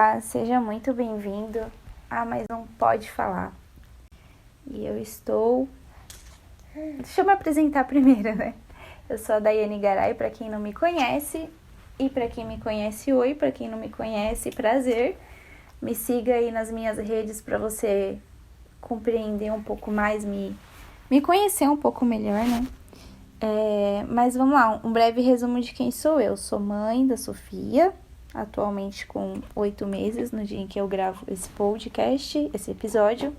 Olá, seja muito bem-vindo a mais um Pode Falar. E eu estou... Deixa eu me apresentar primeiro, né? Eu sou a Daiane Garay, para quem não me conhece. E para quem me conhece, oi. Para quem não me conhece, prazer. Me siga aí nas minhas redes para você compreender um pouco mais, me conhecer um pouco melhor, né? Mas vamos lá, um breve resumo de quem sou eu. Sou mãe da Sofia, atualmente com 8 meses, no dia em que eu gravo esse podcast, esse episódio.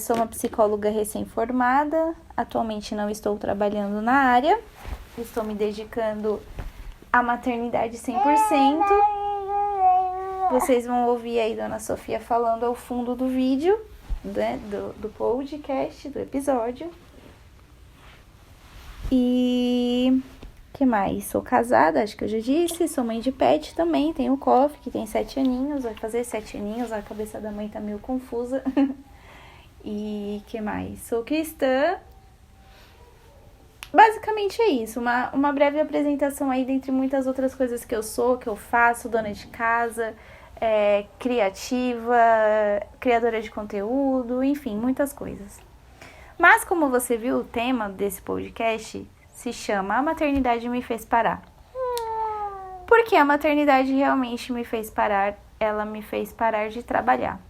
Sou uma psicóloga recém-formada, atualmente não estou trabalhando na área, estou me dedicando à maternidade 100%. Vocês vão ouvir aí Dona Sofia falando ao fundo do vídeo, né, do podcast, do episódio. E que mais? Sou casada, acho que eu já disse, sou mãe de pet também, tenho o Coffee, que tem 7 aninhos, vai fazer 7 aninhos, a cabeça da mãe tá meio confusa. E que mais? Sou cristã. Basicamente é isso, uma breve apresentação aí dentre muitas outras coisas que eu sou, que eu faço, dona de casa, criativa, criadora de conteúdo, enfim, muitas coisas. Mas como você viu, o tema desse podcast se chama A Maternidade Me Fez Parar. Porque a maternidade realmente me fez parar, ela me fez parar de trabalhar.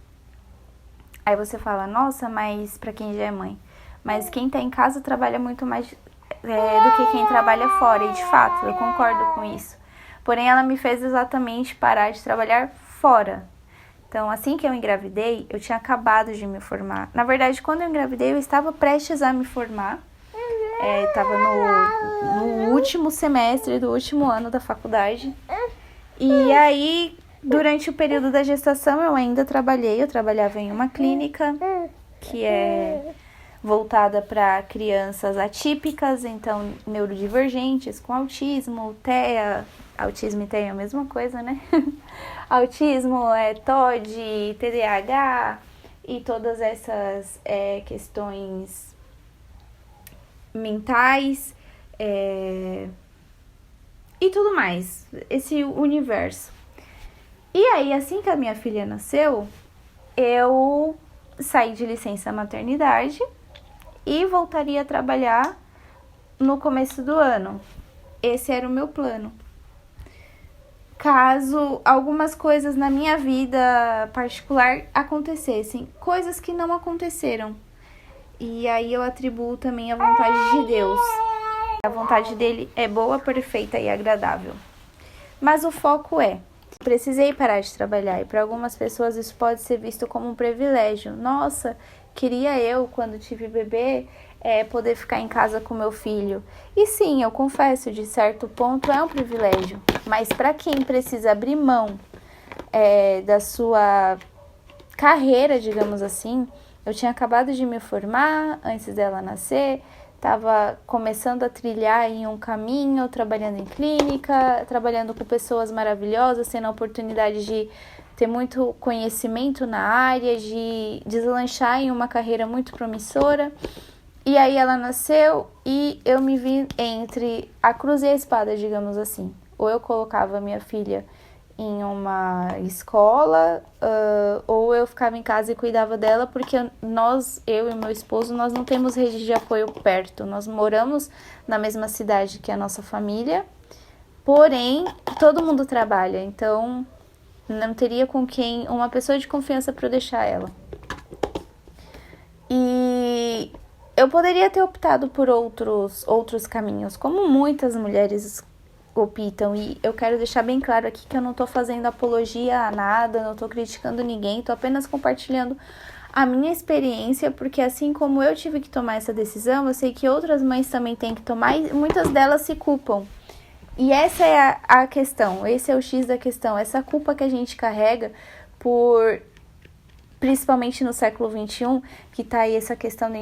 Aí você fala, nossa, mas pra quem já é mãe, mas quem tá em casa trabalha muito mais do que quem trabalha fora, e de fato, eu concordo com isso. Porém, ela me fez exatamente parar de trabalhar fora. Então, assim que eu engravidei, eu tinha acabado de me formar. Na verdade, quando eu engravidei, eu estava prestes a me formar. Estava no último semestre do último ano da faculdade. E aí, durante o período da gestação, eu ainda trabalhei. Eu trabalhava em uma clínica que é voltada para crianças atípicas, então neurodivergentes, com autismo, TEA. Autismo e TEA é a mesma coisa, né? Autismo, TOD, TDAH e todas essas questões mentais e tudo mais, esse universo. E aí, assim que a minha filha nasceu, eu saí de licença maternidade e voltaria a trabalhar no começo do ano. Esse era o meu plano. Caso algumas coisas na minha vida particular acontecessem, coisas que não aconteceram. E aí eu atribuo também a vontade de Deus. A vontade dele é boa, perfeita e agradável. Mas o foco precisei parar de trabalhar, e para algumas pessoas isso pode ser visto como um privilégio. Nossa, queria eu, quando tive bebê, poder ficar em casa com meu filho. E sim, eu confesso, de certo ponto é um privilégio. Mas para quem precisa abrir mão da sua carreira, digamos assim, eu tinha acabado de me formar antes dela nascer, estava começando a trilhar em um caminho, trabalhando em clínica, trabalhando com pessoas maravilhosas, tendo a oportunidade de ter muito conhecimento na área, de deslanchar em uma carreira muito promissora. E aí ela nasceu e eu me vi entre a cruz e a espada, digamos assim. Ou eu colocava minha filha em uma escola, ou eu ficava em casa e cuidava dela, porque eu e meu esposo, nós não temos rede de apoio perto. Nós moramos na mesma cidade que a nossa família, porém, todo mundo trabalha, então não teria com quem, uma pessoa de confiança para eu deixar ela. E eu poderia ter optado por outros caminhos, como muitas mulheres optam, e eu quero deixar bem claro aqui que eu não estou fazendo apologia a nada, não estou criticando ninguém, estou apenas compartilhando a minha experiência, porque assim como eu tive que tomar essa decisão, eu sei que outras mães também têm que tomar, e muitas delas se culpam. E essa é a questão, esse é o X da questão, essa culpa que a gente carrega principalmente no século XXI, que está aí essa questão de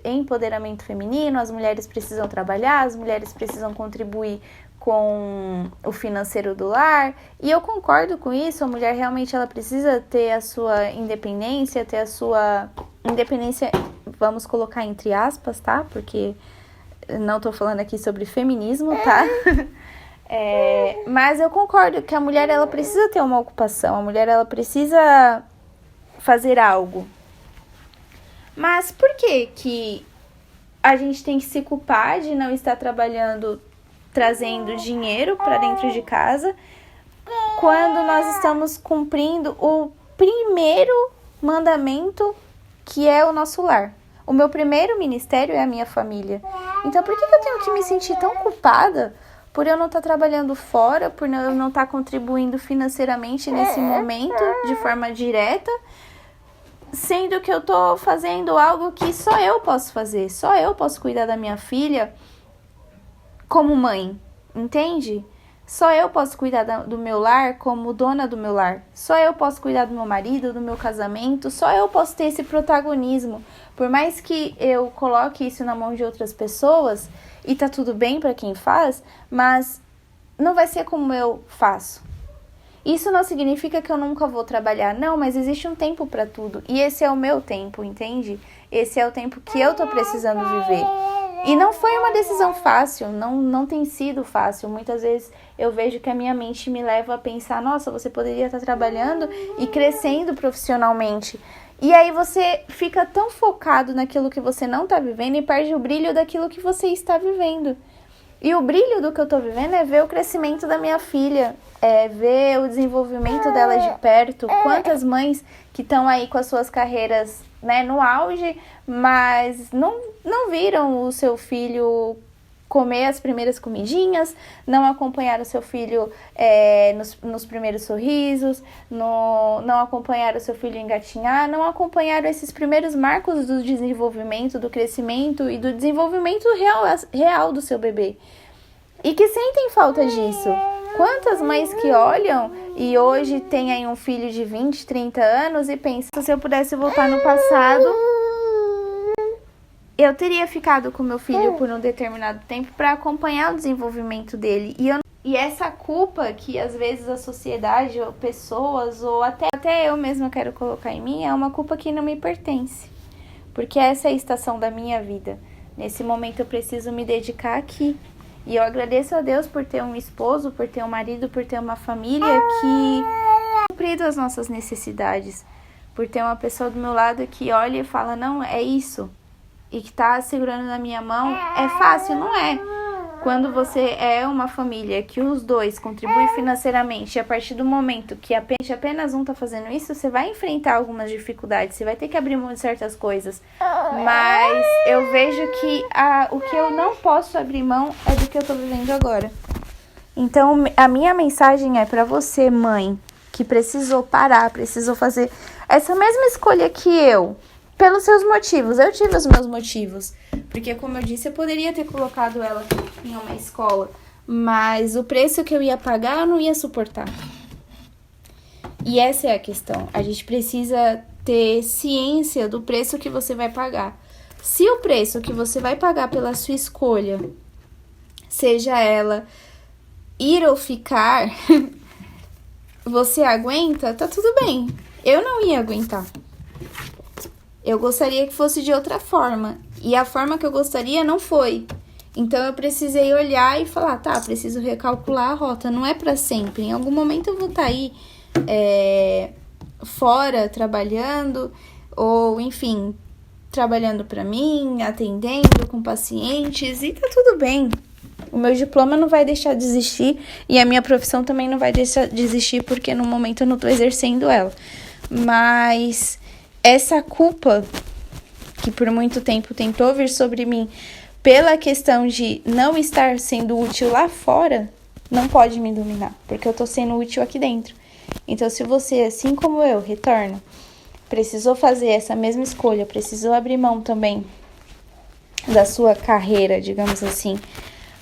empoderamento feminino, as mulheres precisam trabalhar, as mulheres precisam contribuir com o financeiro do lar, e eu concordo com isso, a mulher realmente ela precisa ter a sua independência, vamos colocar entre aspas, tá? Porque não tô falando aqui sobre feminismo, tá? Mas eu concordo que a mulher, ela precisa ter uma ocupação, a mulher, ela precisa fazer algo. Mas por que a gente tem que se culpar de não estar trabalhando, trazendo dinheiro para dentro de casa, quando nós estamos cumprindo o primeiro mandamento, que é o nosso lar? O meu primeiro ministério é a minha família. Então, por que eu tenho que me sentir tão culpada por eu não estar trabalhando fora, por eu não estar contribuindo financeiramente nesse momento, de forma direta, sendo que eu estou fazendo algo que só eu posso fazer, só eu posso cuidar da minha filha como mãe, entende? Só eu posso cuidar do meu lar como dona do meu lar. Só eu posso cuidar do meu marido, do meu casamento. Só eu posso ter esse protagonismo. Por mais que eu coloque isso na mão de outras pessoas, e tá tudo bem pra quem faz, mas não vai ser como eu faço. Isso não significa que eu nunca vou trabalhar. Não, mas existe um tempo pra tudo. E esse é o meu tempo, entende? Esse é o tempo que eu tô precisando viver. E não foi uma decisão fácil, não tem sido fácil. Muitas vezes eu vejo que a minha mente me leva a pensar, nossa, você poderia estar trabalhando e crescendo profissionalmente. E aí você fica tão focado naquilo que você não está vivendo e perde o brilho daquilo que você está vivendo. E o brilho do que eu estou vivendo é ver o crescimento da minha filha, é ver o desenvolvimento dela de perto. Quantas mães que estão aí com as suas carreiras, né, no auge, mas não viram o seu filho comer as primeiras comidinhas, não acompanharam o seu filho nos primeiros sorrisos, não acompanharam o seu filho engatinhar, não acompanharam esses primeiros marcos do desenvolvimento, do crescimento e do desenvolvimento real do seu bebê. E que sentem falta disso. Quantas mães que olham e hoje têm aí um filho de 20, 30 anos e pensam, se eu pudesse voltar no passado, eu teria ficado com meu filho por um determinado tempo para acompanhar o desenvolvimento dele. E essa culpa que às vezes a sociedade, ou pessoas, ou até eu mesma quero colocar em mim, é uma culpa que não me pertence. Porque essa é a estação da minha vida. Nesse momento eu preciso me dedicar aqui. E eu agradeço a Deus por ter um esposo, por ter um marido, por ter uma família que tem cumprido as nossas necessidades. Por ter uma pessoa do meu lado que olha e fala, não, é isso. E que tá segurando na minha mão. É fácil? Não é. Quando você é uma família que os dois contribuem financeiramente, e a partir do momento que apenas um tá fazendo isso, você vai enfrentar algumas dificuldades, você vai ter que abrir mão de certas coisas. Mas eu vejo que o que eu não posso abrir mão é do que eu tô vivendo agora. Então, a minha mensagem é pra você, mãe, que precisou parar, precisou fazer essa mesma escolha que eu, pelos seus motivos. Eu tive os meus motivos. Porque, como eu disse, eu poderia ter colocado ela em uma escola. Mas o preço que eu ia pagar, eu não ia suportar. E essa é a questão. A gente precisa ter ciência do preço que você vai pagar. Se o preço que você vai pagar pela sua escolha, seja ela ir ou ficar, você aguenta, tá tudo bem. Eu não ia aguentar. Eu gostaria que fosse de outra forma. E a forma que eu gostaria não foi. Então eu precisei olhar e falar, tá, preciso recalcular a rota. Não é pra sempre. Em algum momento eu vou estar aí fora, trabalhando. Ou, enfim, trabalhando pra mim, atendendo com pacientes. E tá tudo bem. O meu diploma não vai deixar de existir. E a minha profissão também não vai deixar de existir. Porque no momento eu não tô exercendo ela. Mas essa culpa que por muito tempo tentou vir sobre mim pela questão de não estar sendo útil lá fora, não pode me dominar, porque eu tô sendo útil aqui dentro. Então, se você, assim como eu, retorna, precisou fazer essa mesma escolha, precisou abrir mão também da sua carreira, digamos assim,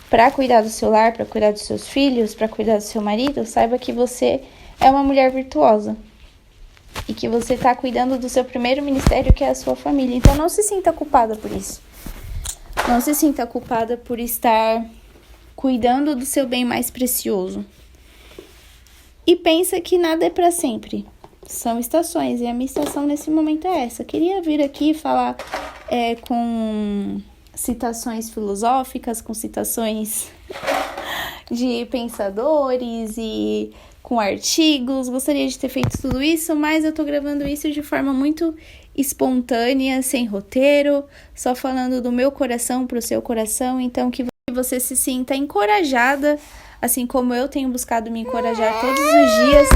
para cuidar do seu lar, para cuidar dos seus filhos, para cuidar do seu marido, saiba que você é uma mulher virtuosa. E que você está cuidando do seu primeiro ministério, que é a sua família. Então, não se sinta culpada por isso. Não se sinta culpada por estar cuidando do seu bem mais precioso. E pensa que nada é para sempre. São estações. E a minha estação nesse momento é essa. Eu queria vir aqui falar com citações filosóficas, com citações de pensadores e com artigos. Gostaria de ter feito tudo isso, mas eu tô gravando isso de forma muito espontânea, sem roteiro, só falando do meu coração pro seu coração. Então, que você se sinta encorajada, assim como eu tenho buscado me encorajar todos os dias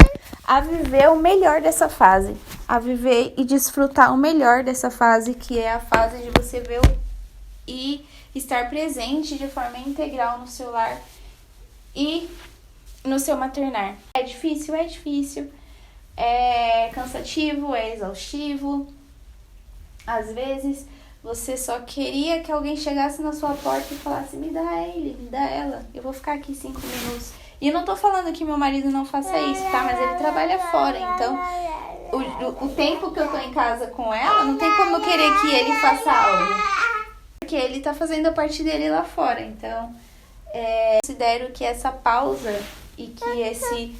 a viver o melhor dessa fase, a viver e desfrutar o melhor dessa fase, que é a fase de você ver e estar presente de forma integral no seu lar e no seu maternar. É difícil, é cansativo, é exaustivo. Às vezes você só queria que alguém chegasse na sua porta e falasse: me dá ele, me dá ela, eu vou ficar aqui 5 minutos. E não tô falando que meu marido não faça isso, tá? Mas ele trabalha fora, então o tempo que eu tô em casa com ela, não tem como eu querer que ele faça algo, porque ele tá fazendo a parte dele lá fora. Então, considero que essa pausa e que esse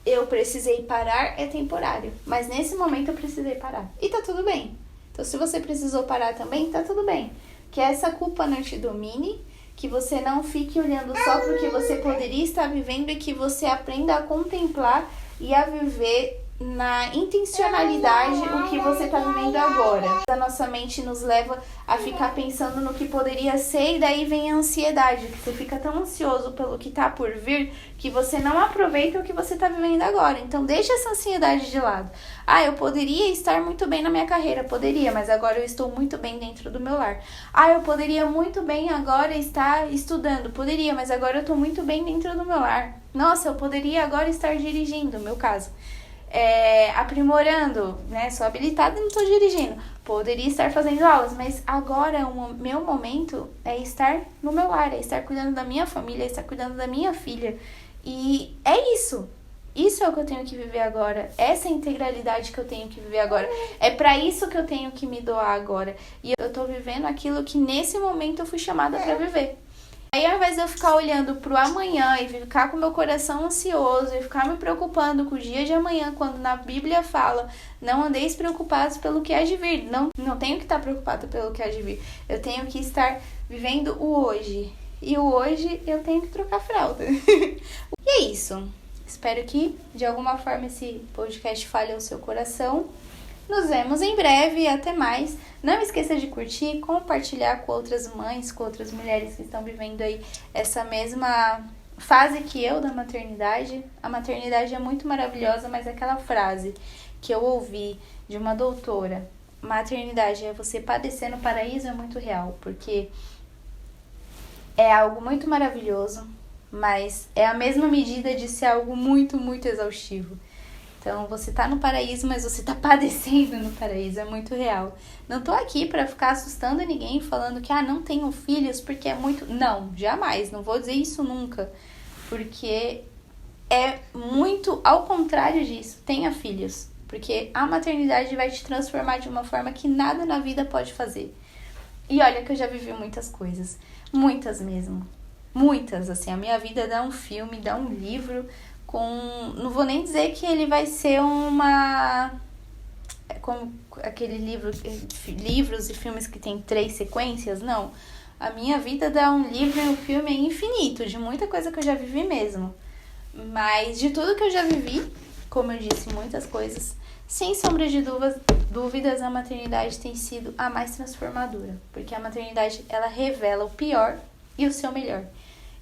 eu precisei parar é temporário. Mas nesse momento eu precisei parar. E tá tudo bem. Então, se você precisou parar também, tá tudo bem. Que essa culpa não te domine, que você não fique olhando só pro que você poderia estar vivendo e que você aprenda a contemplar e a viver na intencionalidade o que você está vivendo agora. A nossa mente nos leva a ficar pensando no que poderia ser, e daí vem a ansiedade, que você fica tão ansioso pelo que está por vir que você não aproveita o que você está vivendo agora. Então deixa essa ansiedade de lado. Eu poderia estar muito bem na minha carreira, poderia, mas agora eu estou muito bem dentro do meu lar. Eu poderia muito bem agora estar estudando, poderia, mas agora eu estou muito bem dentro do meu lar. Nossa, eu poderia agora estar dirigindo, no meu caso. Aprimorando, né? Sou habilitada e não estou dirigindo. Poderia estar fazendo aulas, mas agora o meu momento é estar no meu lar, é estar cuidando da minha família, é estar cuidando da minha filha. E é isso. Isso é o que eu tenho que viver agora. Essa integralidade que eu tenho que viver agora. É para isso que eu tenho que me doar agora. E eu tô vivendo aquilo que nesse momento eu fui chamada para viver. Aí, ao invés de eu ficar olhando pro amanhã e ficar com meu coração ansioso e ficar me preocupando com o dia de amanhã, quando na Bíblia fala: não andeis preocupados pelo que há de vir. Não tenho que estar preocupada pelo que há de vir. Eu tenho que estar vivendo o hoje. E o hoje eu tenho que trocar fralda. E é isso. Espero que, de alguma forma, esse podcast fale ao seu coração. Nos vemos em breve e até mais. Não esqueça de curtir, compartilhar com outras mães, com outras mulheres que estão vivendo aí essa mesma fase que eu da maternidade. A maternidade é muito maravilhosa, mas aquela frase que eu ouvi de uma doutora: maternidade é você padecer no paraíso, é muito real, porque é algo muito maravilhoso, mas é a mesma medida de ser algo muito, muito exaustivo. Então, você tá no paraíso, mas você tá padecendo no paraíso, é muito real. Não tô aqui pra ficar assustando ninguém, falando que, não tenho filhos porque é muito... Não, jamais, não vou dizer isso nunca. Porque é muito ao contrário disso, tenha filhos. Porque a maternidade vai te transformar de uma forma que nada na vida pode fazer. E olha que eu já vivi muitas coisas, muitas mesmo. Muitas, assim, a minha vida dá um filme, dá um livro... Não vou nem dizer que ele vai ser como aquele livros e filmes que tem 3 sequências, não. A minha vida dá um livro e um filme infinito, de muita coisa que eu já vivi mesmo. Mas de tudo que eu já vivi, como eu disse, muitas coisas, sem sombra de dúvidas, a maternidade tem sido a mais transformadora. Porque a maternidade, ela revela o pior e o seu melhor.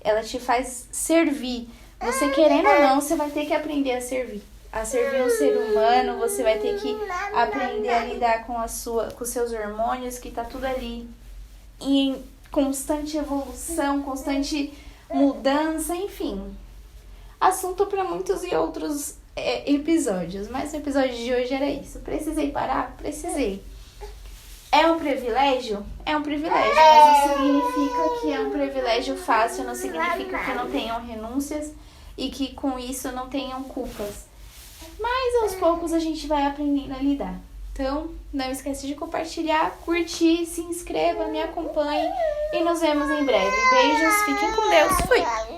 Ela te faz servir. Você querendo ou não, você vai ter que aprender a servir. A servir um ser humano, você vai ter que aprender a lidar com os seus hormônios, que tá tudo ali em constante evolução, constante mudança, enfim. Assunto para muitos e outros episódios. Mas o episódio de hoje era isso. Precisei parar? Precisei. É um privilégio? É um privilégio, mas não significa que é um privilégio fácil, não significa que não tenham renúncias e que com isso não tenham culpas. Mas aos poucos a gente vai aprendendo a lidar. Então, não esquece de compartilhar, curtir, se inscreva, me acompanhe e nos vemos em breve. Beijos, fiquem com Deus, fui!